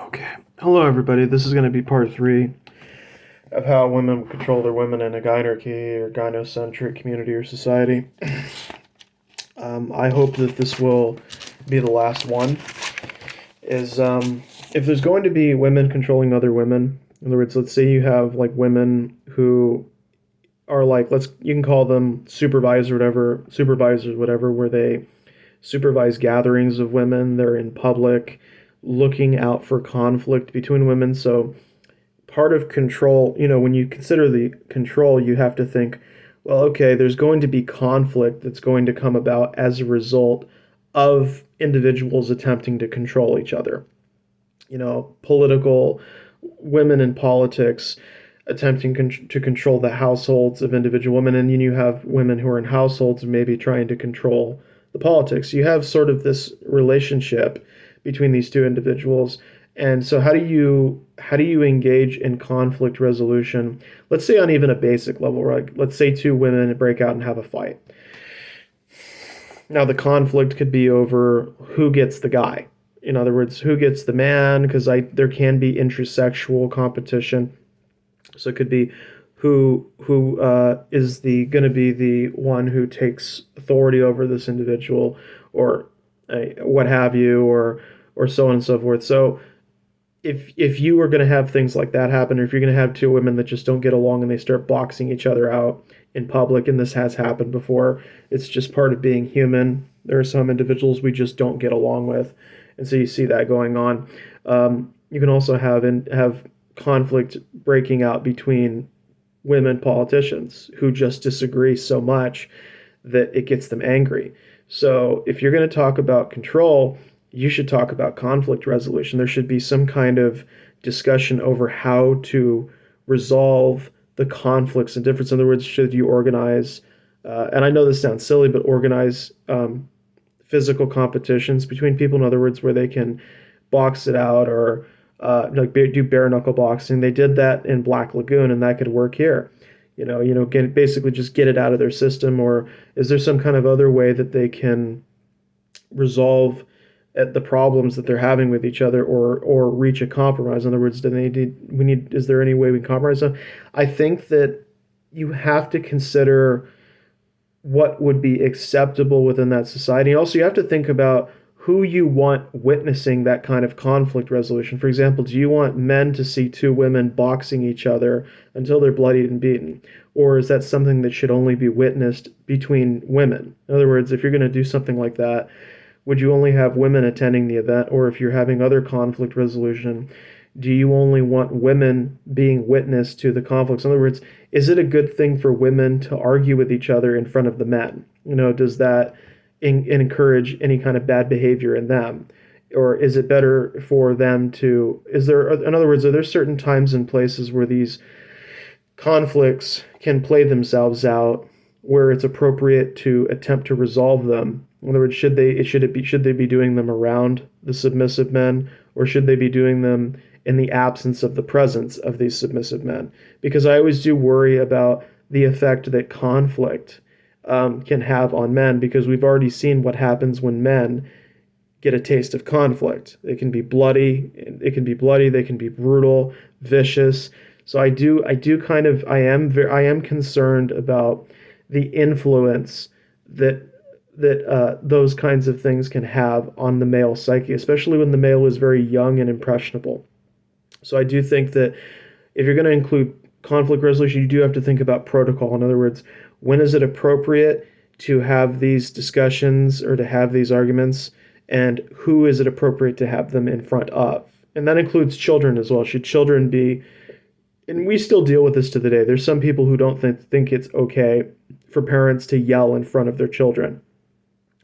Okay. Hello, everybody. This is going to be part three of how women control their women in a gynarchy or gynocentric community or society. I hope that this will be the last one. If there's going to be women controlling other women, in other words, let's say you have like women who are like, you can call them supervisors, whatever, where they supervise gatherings of women. They're in public, looking out for conflict between women. So part of control, when you consider the control, you have to think, well, okay, there's going to be conflict that's going to come about as a result of individuals attempting to control each other. Political women in politics attempting to control the households of individual women, and you have women who are in households maybe trying to control the politics. You have sort of this relationship between these two individuals. And so how do you engage in conflict resolution? Let's say on even a basic level, right? Let's say two women break out and have a fight. Now the conflict could be over who gets the guy. In other words, who gets the man, because there can be intersexual competition. So it could be who is the going to be the one who takes authority over this individual, or what have you, or so on and so forth. So if you are going to have things like that happen, or if you're going to have two women that just don't get along and they start boxing each other out in public, and this has happened before, it's just part of being human. There are some individuals we just don't get along with, and so you see that going on. You can also have conflict breaking out between women politicians who just disagree so much that it gets them angry. So if you're going to talk about control, you should talk about conflict resolution. There should be some kind of discussion over how to resolve the conflicts and differences. In other words, should you organize, and I know this sounds silly, but organize physical competitions between people. In other words, where they can box it out, or do bare knuckle boxing. They did that in Black Lagoon, and that could work here. Basically just get it out of their system. Or is there some kind of other way that they can resolve the problems that they're having with each other, or reach a compromise? In other words, is there any way we can compromise them? I think that you have to consider what would be acceptable within that society. Also, you have to think about who you want witnessing that kind of conflict resolution. For example, do you want men to see two women boxing each other until they're bloodied and beaten? Or is that something that should only be witnessed between women? In other words, if you're going to do something like that, would you only have women attending the event? Or if you're having other conflict resolution, do you only want women being witness to the conflicts? In other words, is it a good thing for women to argue with each other in front of the men? Does that encourage any kind of bad behavior in them? Or is it better for them to, in other words, are there certain times and places where these conflicts can play themselves out, where it's appropriate to attempt to resolve them? In other words, should they be doing them around the submissive men, or should they be doing them in the absence of the presence of these submissive men? Because I always do worry about the effect that conflict can have on men, because we've already seen what happens when men get a taste of conflict. They can be bloody, they can be brutal, vicious. So I am concerned about the influence that those kinds of things can have on the male psyche, especially when the male is very young and impressionable. So I do think that if you're going to include conflict resolution, you do have to think about protocol. In other words, when is it appropriate to have these discussions or to have these arguments, and who is it appropriate to have them in front of? And that includes children as well. Should children be, and we still deal with this to the day, there's some people who don't think it's okay for parents to yell in front of their children,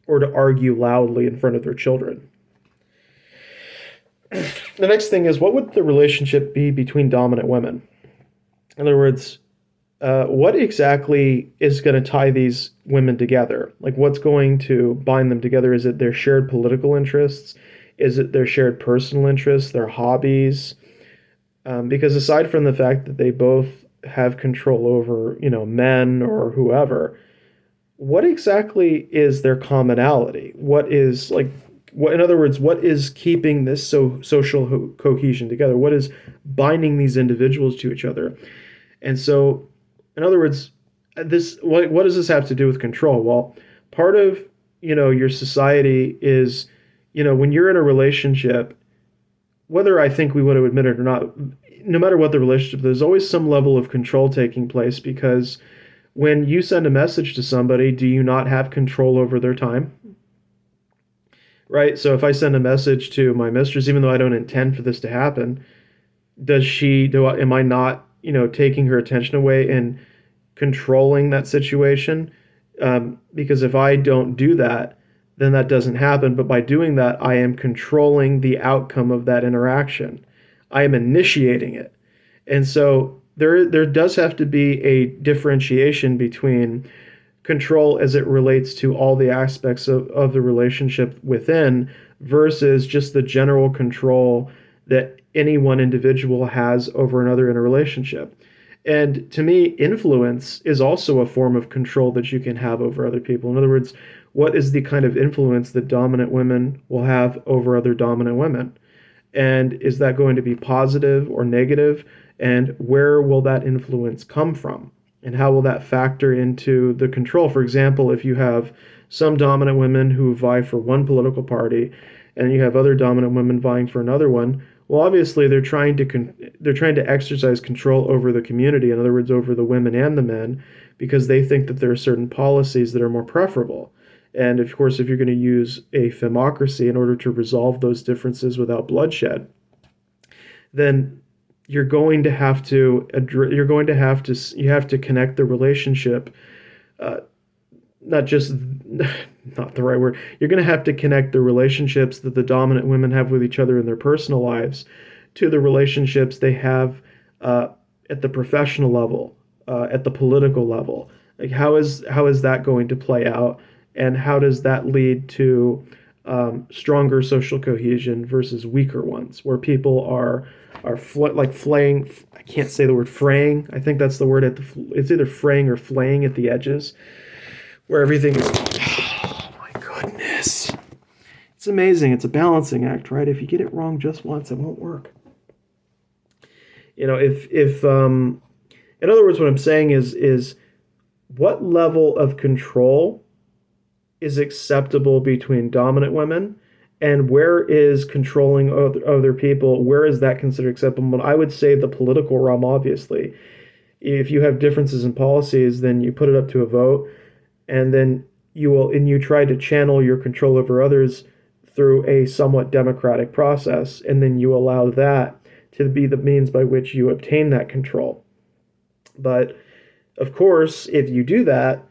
or to argue loudly in front of their children. The next thing is, what would the relationship be between dominant women? In other words, what exactly is going to tie these women together? Like, what's going to bind them together? Is it their shared political interests? Is it their shared personal interests, their hobbies? Because aside from the fact that they both have control over, men or whoever, what exactly is their commonality? What is, like, what, in other words, what is keeping this social cohesion together? What is binding these individuals to each other? And so, in other words, this what does this have to do with control? Well, part of your society is, when you're in a relationship, whether I think we want to admit it or not, no matter what the relationship, there's always some level of control taking place, because when you send a message to somebody, do you not have control over their time? Right? So if I send a message to my mistress, even though I don't intend for this to happen, am I not, taking her attention away and controlling that situation? Because if I don't do that, then that doesn't happen. But by doing that, I am controlling the outcome of that interaction. I am initiating it. And so there does have to be a differentiation between control as it relates to all the aspects of the relationship within, versus just the general control that any one individual has over another in a relationship. And to me, influence is also a form of control that you can have over other people. In other words, what is the kind of influence that dominant women will have over other dominant women? And is that going to be positive or negative? And where will that influence come from? And how will that factor into the control? For example, if you have some dominant women who vie for one political party, and you have other dominant women vying for another one, well, obviously they're trying to exercise control over the community. In other words, over the women and the men, because they think that there are certain policies that are more preferable. And of course, if you're going to use a femocracy in order to resolve those differences without bloodshed, then you're going to have to you have to connect the relationship, not just not the right word. You're going to have to connect the relationships that the dominant women have with each other in their personal lives to the relationships they have at the professional level, at the political level. Like how is that going to play out, and how does that lead to stronger social cohesion versus weaker ones, where people are like flaying. I can't say the word fraying. I think that's the word it's either fraying or flaying at the edges, where everything is. Oh my goodness, it's amazing. It's a balancing act, right? If you get it wrong just once, it won't work. If in other words, what I'm saying is what level of control is acceptable between dominant women, and where is controlling other people, where is that considered acceptable? And I would say the political realm, obviously. If you have differences in policies, then you put it up to a vote, and then you try to channel your control over others through a somewhat democratic process, and then you allow that to be the means by which you obtain that control. But of course, if you do that,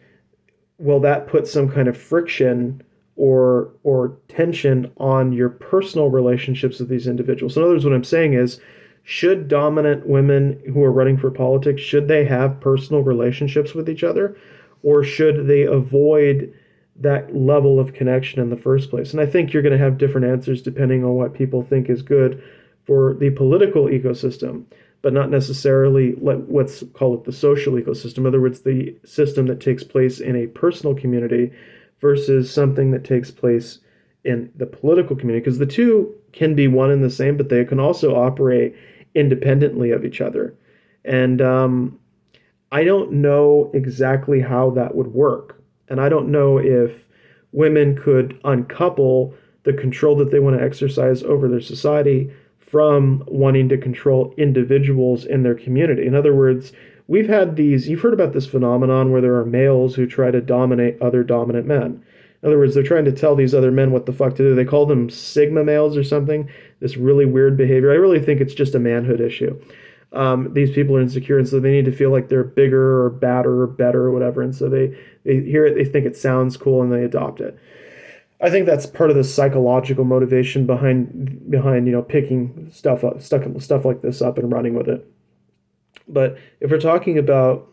will that put some kind of friction or tension on your personal relationships with these individuals? In other words, what I'm saying is, should dominant women who are running for politics, should they have personal relationships with each other, or should they avoid that level of connection in the first place? And I think you're going to have different answers depending on what people think is good for the political ecosystem, but not necessarily let's call it the social ecosystem. In other words, the system that takes place in a personal community versus something that takes place in the political community, because the two can be one and the same, but they can also operate independently of each other. And I don't know exactly how that would work. And I don't know if women could uncouple the control that they want to exercise over their society from wanting to control individuals in their community. In other words, you've heard about this phenomenon where there are males who try to dominate other dominant men. In other words, they're trying to tell these other men what the fuck to do. They call them sigma males or something, this really weird behavior. I really think it's just a manhood issue. These people are insecure, and so they need to feel like they're bigger or badder or better or whatever. And so they hear it, they think it sounds cool, and they adopt it. I think that's part of the psychological motivation behind picking stuff like this up and running with it. But if we're talking about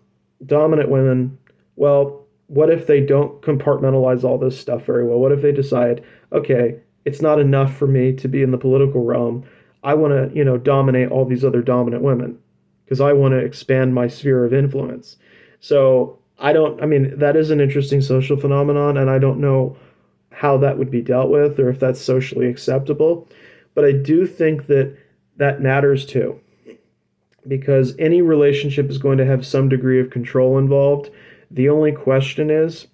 dominant women, well, what if they don't compartmentalize all this stuff very well? What if they decide, okay, it's not enough for me to be in the political realm. I want to, dominate all these other dominant women because I want to expand my sphere of influence. So that is an interesting social phenomenon, and I don't know how that would be dealt with or if that's socially acceptable. But I do think that that matters too, because any relationship is going to have some degree of control involved. The only question is,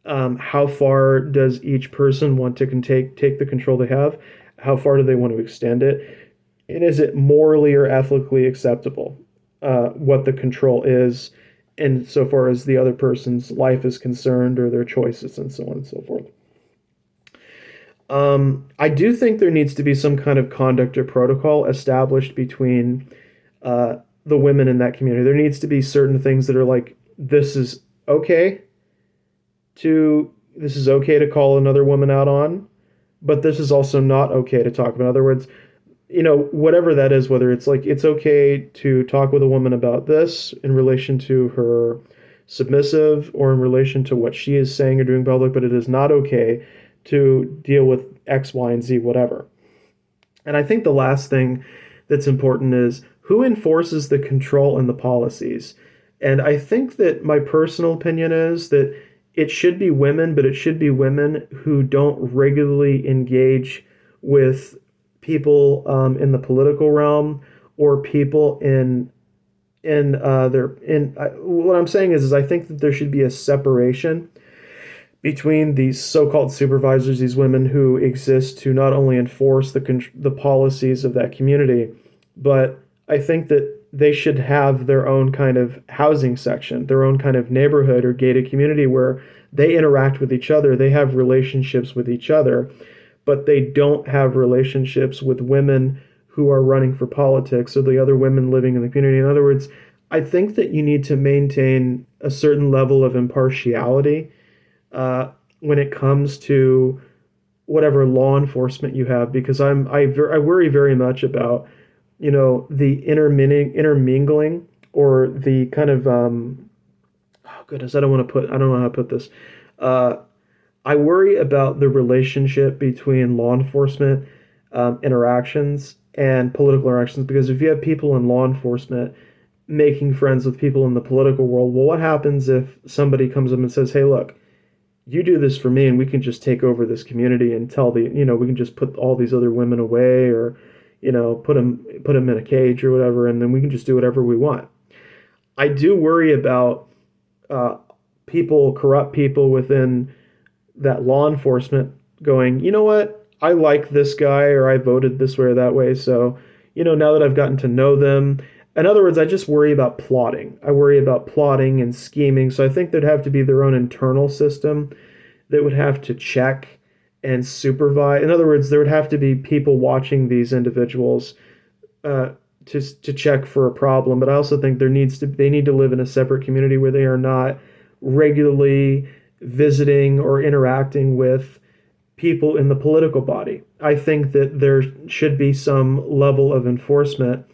how far does each person want to take the control they have? How far do they want to extend it? And is it morally or ethically acceptable, what the control is, insofar as the other person's life is concerned or their choices and so on and so forth? I do think there needs to be some kind of conduct or protocol established between the women in that community. There needs to be certain things that are like, okay this is okay to call another woman out on, but this is also not okay to talk about. In other words, whatever that is, whether it's like it's okay to talk with a woman about this in relation to her submissive or in relation to what she is saying or doing public, but it is not okay to deal with X, Y, and Z, whatever. And I think the last thing that's important is who enforces the control and the policies. And I think that my personal opinion is that it should be women, but it should be women who don't regularly engage with people in the political realm or people what I'm saying is I think that there should be a separation between these so-called supervisors, these women who exist to not only enforce the policies of that community, but I think that they should have their own kind of housing section, their own kind of neighborhood or gated community where they interact with each other, they have relationships with each other, but they don't have relationships with women who are running for politics or the other women living in the community. In other words, I think that you need to maintain a certain level of impartiality when it comes to whatever law enforcement you have, because I worry very much about the intermingling or the kind of oh goodness, I don't know how to put this. Uh, I worry about the relationship between law enforcement interactions and political interactions, because if you have people in law enforcement making friends with people in the political world, well, what happens if somebody comes up and says, "Hey, look, you do this for me and we can just take over this community and we can just put all these other women away, or put them in a cage or whatever, and then we can just do whatever we want." I do worry about corrupt people within that law enforcement going, "You know what, I like this guy, or I voted this way or that way, so now that I've gotten to know them." In other words, I just worry about plotting. I worry about plotting and scheming. So I think there'd have to be their own internal system that would have to check and supervise. In other words, there would have to be people watching these individuals to check for a problem. But I also think they need to live in a separate community where they are not regularly visiting or interacting with people in the political body. I think that there should be some level of enforcement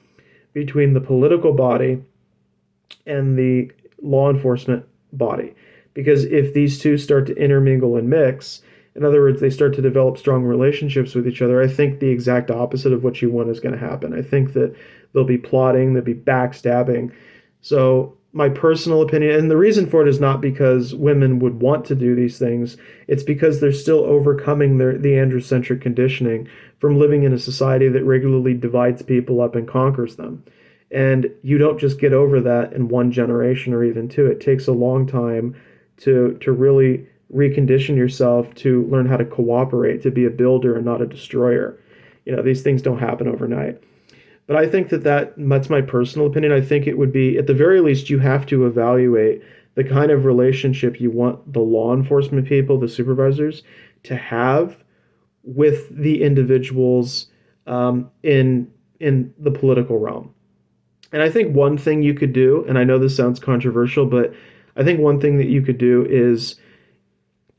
between the political body and the law enforcement body. Because if these two start to intermingle and mix, in other words, they start to develop strong relationships with each other, I think the exact opposite of what you want is going to happen. I think that there'll be plotting, there'll be backstabbing. So my personal opinion, and the reason for it is not because women would want to do these things, it's because they're still overcoming the androcentric conditioning from living in a society that regularly divides people up and conquers them. And you don't just get over that in one generation or even two. It takes a long time to really recondition yourself to learn how to cooperate, to be a builder and not a destroyer. These things don't happen overnight. But I think that's my personal opinion. I think it would be, at the very least, you have to evaluate the kind of relationship you want the law enforcement people, the supervisors, to have with the individuals in the political realm. And I think one thing you could do, and I know this sounds controversial, but I think one thing that you could do is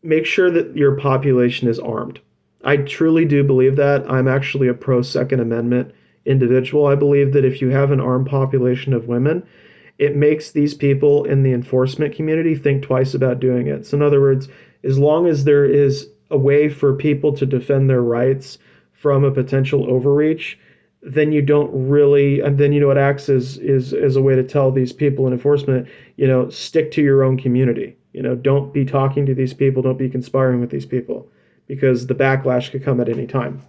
make sure that your population is armed. I truly do believe that. I'm actually a pro Second Amendment individual. I believe that if you have an armed population of women, it makes these people in the enforcement community think twice about doing it. So in other words, as long as there is a way for people to defend their rights from a potential overreach, then you don't really, and then it acts as a way to tell these people in enforcement, stick to your own community. don't be talking to these people, don't be conspiring with these people, because the backlash could come at any time.